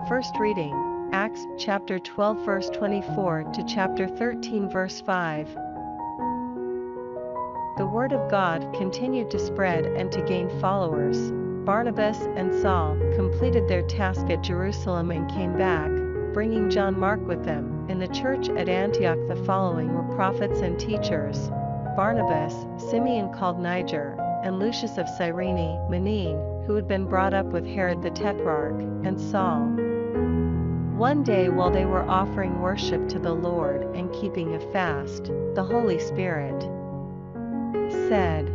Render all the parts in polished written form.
First reading, Acts chapter 12 verse 24 to chapter 13 verse 5. The word of God continued to spread and to gain followers. Barnabas and Saul completed their task at Jerusalem and came back, bringing John Mark with them. In the church at Antioch the following were prophets and teachers: Barnabas, Simeon called Niger, and Lucius of Cyrene, Manaen, who had been brought up with Herod the Tetrarch, and Saul. One day while they were offering worship to the Lord and keeping a fast, the Holy Spirit said,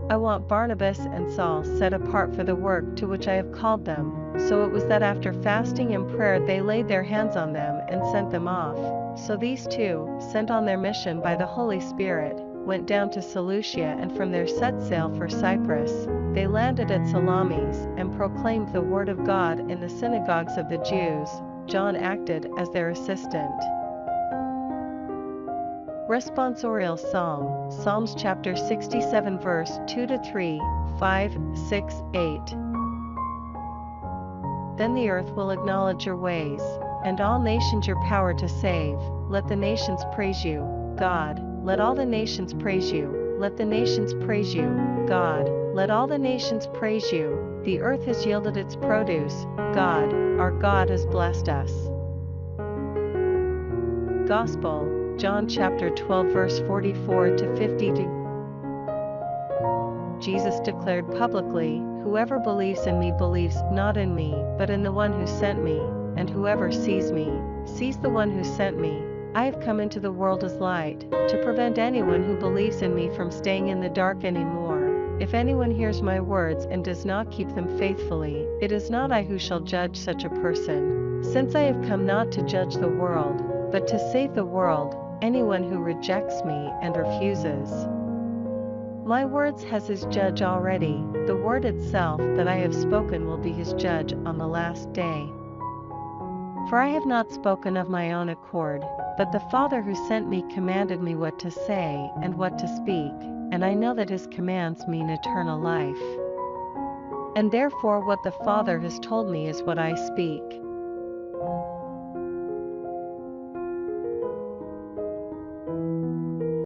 "I want Barnabas and Saul set apart for the work to which I have called them." So it was that after fasting and prayer they laid their hands on them and sent them off. So these two, sent on their mission by the Holy Spirit, went down to Seleucia, and from there set sail for Cyprus. They landed at Salamis and proclaimed the word of God in the synagogues of the Jews. John acted as their assistant. Responsorial Psalm, Psalms chapter 67 verse 2 to 3, 5, 6, 8. Then the earth will acknowledge your ways, and all nations your power to save. Let the nations praise you, God. Let all the nations praise you. Let the nations praise you, God. Let all the nations praise you. The earth has yielded its produce. God, our God has blessed us. Gospel, John chapter 12 verse 44 to 52. Jesus declared publicly, "Whoever believes in me believes not in me, but in the one who sent me, and whoever sees me, sees the one who sent me. I have come into the world as light, to prevent anyone who believes in me from staying in the dark anymore. If anyone hears my words and does not keep them faithfully, it is not I who shall judge such a person. Since I have come not to judge the world, but to save the world, anyone who rejects me and refuses my words has his judge already. The word itself that I have spoken will be his judge on the last day. For I have not spoken of my own accord, but the Father who sent me commanded me what to say and what to speak, and I know that his commands mean eternal life. And therefore what the Father has told me is what I speak."